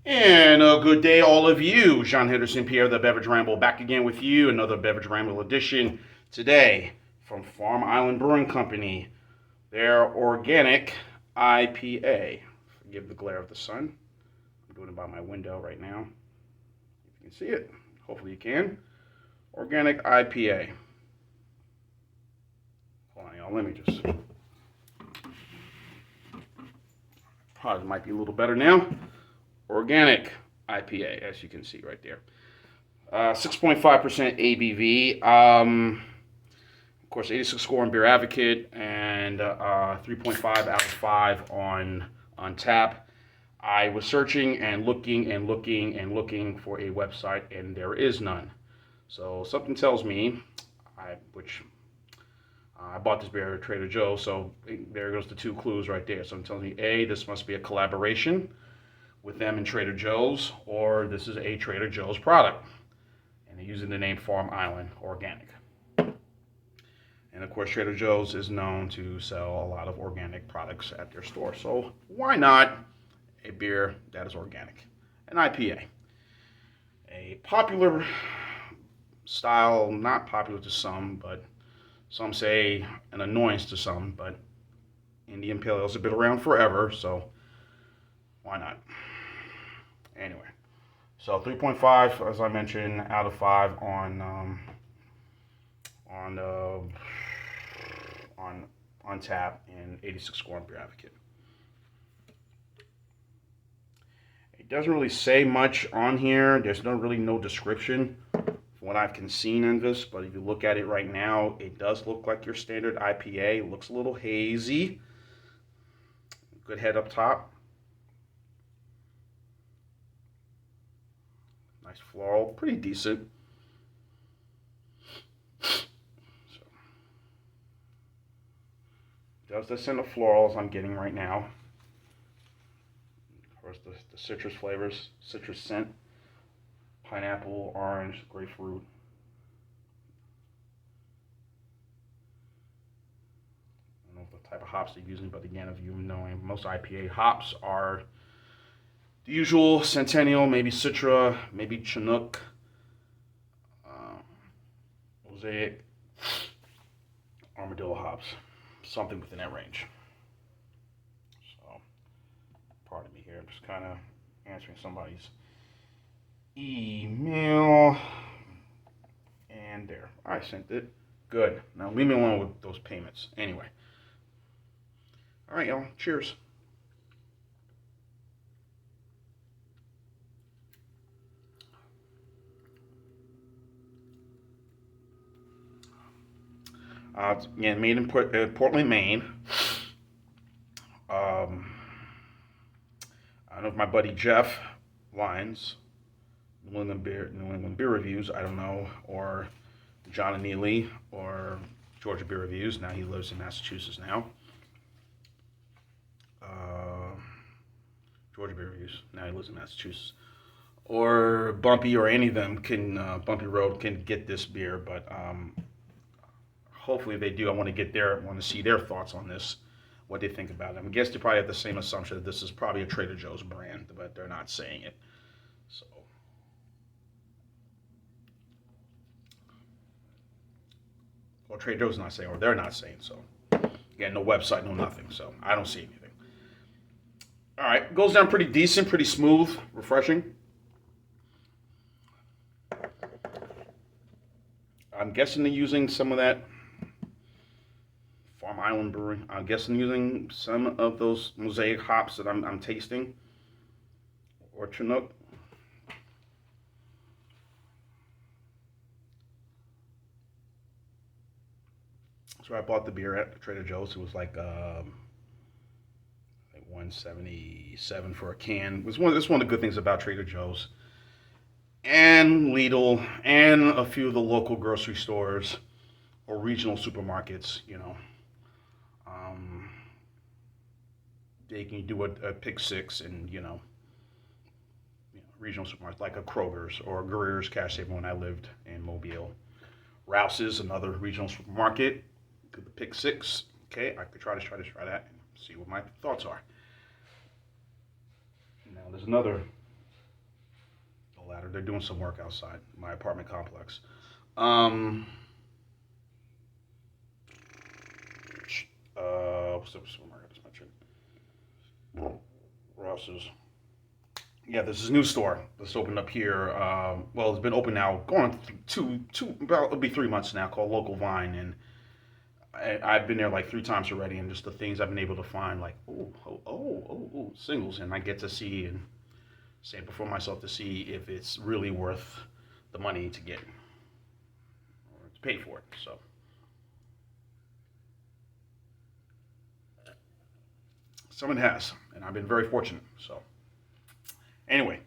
And a good day, all of you. Jean Henderson Pierre, the Beverage Ramble, back again with you. Another Beverage Ramble edition today from Farm Island Brewing Company. Their organic IPA. Forgive the glare of the sun. I'm doing it by my window right now. If you can see it, hopefully you can. Organic IPA. Hold on, y'all. Let me just. Probably might be a little better now. Organic IPA, as you can see right there. 6.5% ABV. Of course, 86 score on Beer Advocate and 3.5 out of 5 on tap. I was searching and looking and looking and looking for a website, and there is none. So something tells me, I bought this beer at Trader Joe's, so there goes the two clues right there. So it tells me, A, this must be a collaboration with them in Trader Joe's, or this is a Trader Joe's product. And they're using the name Farm Island Organic. And of course, Trader Joe's is known to sell a lot of organic products at their store. So why not a beer that is organic? An IPA. A popular style, not popular to some, but some say an annoyance to some, but Indian Pale Ale's been around forever, so why not? Anyway, so 3.5, as I mentioned, out of 5 on tap, and 86 score on Beer Advocate. It doesn't really say much on here. There's no description from what I can see in this, but if you look at it right now, it does look like your standard IPA. It looks a little hazy. Good head up top. Nice floral, pretty decent. So, does the scent of florals I'm getting right now. Of course, the citrus flavors, citrus scent, pineapple, orange, grapefruit. I don't know the type of hops they're using, but again, if you know, most IPA hops are the usual Centennial, maybe Citra, maybe Chinook, Mosaic, Armadillo hops, something within that range. So, pardon me here, I'm just kind of answering somebody's email. And there, I sent it. Good. Now leave me alone with those payments. Anyway. All right, y'all. Cheers. Again, made in Portland, Maine. I don't know if my buddy Jeff Lyons, New England Beer Reviews, I don't know, or John and Neely, or Georgia Beer Reviews. Now he lives in Massachusetts now. Georgia Beer Reviews. Now he lives in Massachusetts. Or Bumpy or any of them can, Bumpy Road can get this beer, but hopefully they do. I want to see their thoughts on this, what they think about it. I guess they probably have the same assumption that this is probably a Trader Joe's brand, but they're not saying it. So, well, Trader Joe's not saying, or they're not saying. So, again, no website, no nothing. So I don't see anything. All right, goes down pretty decent, pretty smooth, refreshing. I'm guessing they're using some of that Farm Island Brewing. I'm guessing using some of those Mosaic hops that I'm tasting, or Chinook. So I bought the beer at Trader Joe's. It was like $177 for a can. That's one of the good things about Trader Joe's and Lidl and a few of the local grocery stores or regional supermarkets. They can do a pick six and regional supermarkets like a Kroger's or Greer's Cash Save when I lived in Mobile. Rouse's, another regional supermarket. The pick six. Okay, I could try that and see what my thoughts are. Now there's another they're doing some work outside my apartment complex. Um, what's the supermarket I just mentioned? Rouse's. Yeah, there's this new store that's opened up here. Well, it's been open now, going on about it'll be 3 months now, called Local Vine, and I've been there like 3 times already, and just the things I've been able to find, like singles, and I get to see and sample for myself to see if it's really worth the money to get or to pay for it. So someone has, and I've been very fortunate. So anyway,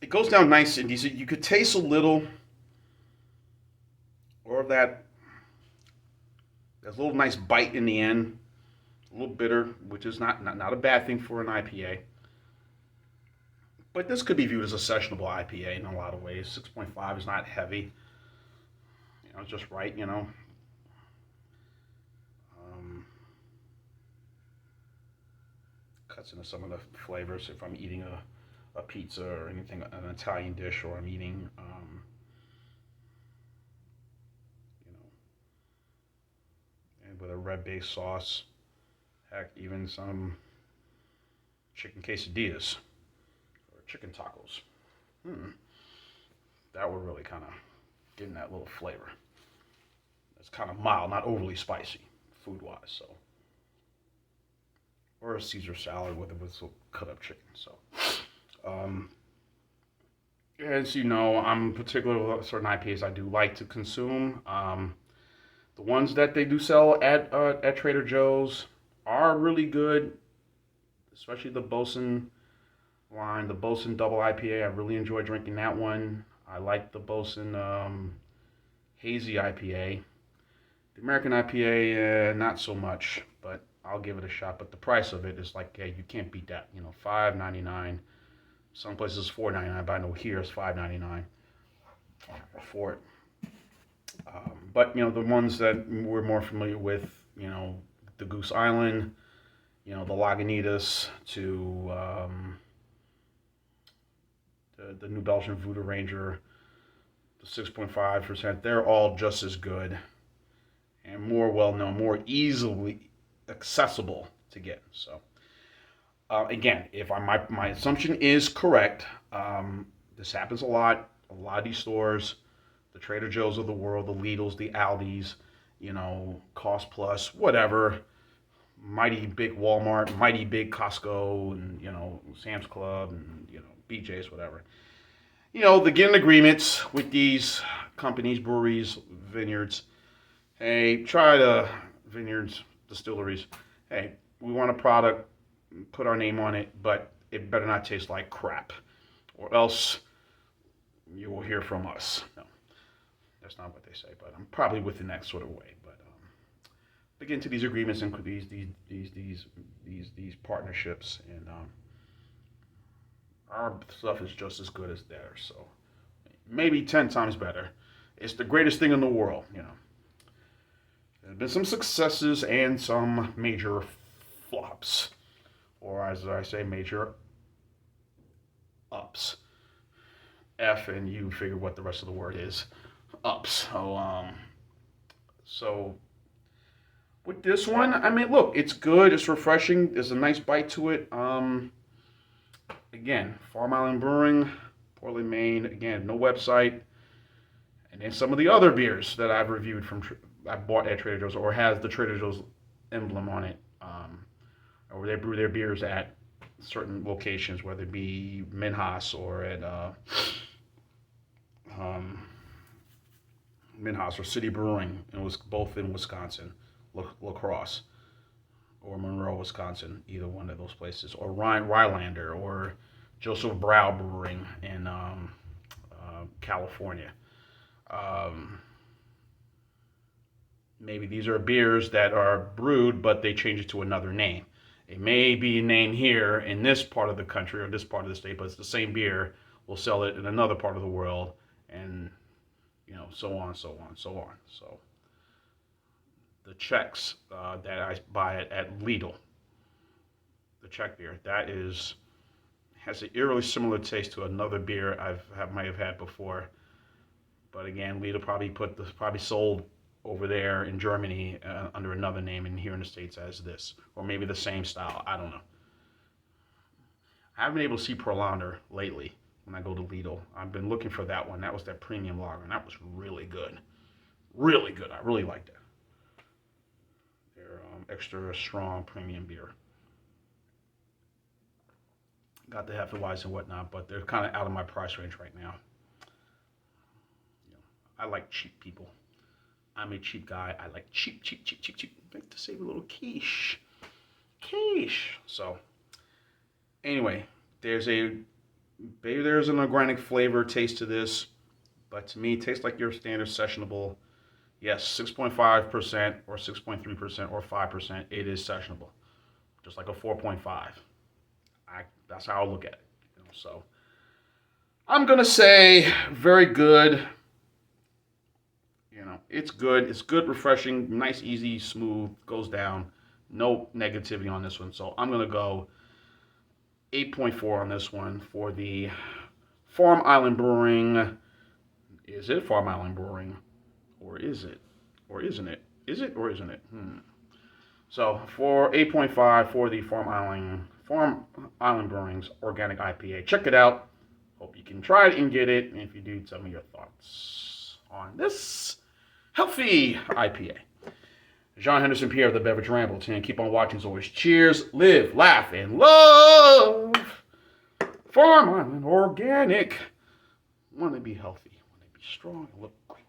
it goes down nice and decent. You could taste a little, or of that. There's a little nice bite in the end, a little bitter, which is not a bad thing for an IPA. But this could be viewed as a sessionable IPA in a lot of ways. 6.5 is not heavy. It's just right. Um, Cuts into some of the flavors if I'm eating a pizza or anything, an Italian dish, or I'm eating, and with a red-based sauce. Heck, even some chicken quesadillas or chicken tacos. That would really kind of get in that little flavor. It's kind of mild, not overly spicy, food-wise. So, or a Caesar salad with some cut-up chicken. So, as you know, I'm particular with certain IPAs I do like to consume. The ones that they do sell at Trader Joe's are really good, especially the Bosun line, the Bosun Double IPA. I really enjoy drinking that one. I like the Bosun Hazy IPA. The American IPA, not so much, but I'll give it a shot. But the price of it is like, yeah, you can't beat that. $5.99. Some places $4.99, but I know here it's $5.99 for it. But the ones that we're more familiar with, the Goose Island, the Lagunitas, to the New Belgian Voodoo Ranger, the 6.5%, they're all just as good and more well known, more easily accessible to get. So again, if my assumption is correct, this happens a lot. A lot of these stores, the Trader Joe's of the world, the Lidl's, the Aldi's, Cost Plus, whatever, mighty big Walmart, mighty big Costco, and Sam's Club, and BJ's, whatever. They get in agreements with these companies, breweries, vineyards. Hey, try the vineyards, distilleries. Hey, we want a product, put our name on it, but it better not taste like crap, or else you will hear from us. No, that's not what they say, but I'm probably within that sort of way. But they get into these agreements and these partnerships, and our stuff is just as good as theirs. So maybe 10 times better. It's the greatest thing in the world. There's been some successes and some major flops, or as I say, major ups. F, and you figure what the rest of the word is. Ups. So with this one, I mean, look, it's good. It's refreshing. There's a nice bite to it. Again, Farm Island Brewing, Portland, Maine. Again, no website. And then some of the other beers that I've reviewed I bought at Trader Joe's, or has the Trader Joe's emblem on it, or they brew their beers at certain locations, whether it be Minhas or at Minhas or City Brewing. It was both in Wisconsin, La Crosse, or Monroe, Wisconsin, either one of those places, or Rylander, or Joseph Brow Brewing in California. Maybe these are beers that are brewed, but they change it to another name. It may be a name here in this part of the country or this part of the state, but it's the same beer. We'll sell it in another part of the world, and so on, so on, so on. So the Czechs that I buy at Lidl, the Czech beer, that is Has an eerily similar taste to another beer might have had before. But again, we'd have probably sold over there in Germany under another name, and here in the States as this, or maybe the same style. I don't know. I haven't been able to see Perlander lately when I go to Lidl. I've been looking for that one. That was that premium lager, and that was really good. Really good. I really liked it. Their extra strong premium beer. Got the Hefeweizen and whatnot, but they're kind of out of my price range right now. You know, I like cheap people. I'm a cheap guy. I like cheap. I like to save a little quiche. So, anyway, there's an organic flavor taste to this, but to me, it tastes like your standard sessionable. Yes, 6.5% or 6.3% or 5%, it is sessionable, just like a 4.5. That's how I look at it. You know, so I'm gonna say very good. You know, it's good. It's good, refreshing, nice, easy, smooth, goes down. No negativity on this one. So I'm gonna go 8.4 on this one for the Farm Island Brewing. Is it Farm Island Brewing? Or is it? Or isn't it? Is it or isn't it? So for 8.5 for the Farm Island Brewing's Organic IPA. Check it out. Hope you can try it and get it. And if you do, tell me your thoughts on this healthy IPA. John Henderson Pierre of the Beverage Ramble. And keep on watching as always. Cheers, live, laugh, and love. Farm Island Organic. Want to be healthy. Want to be strong and look great.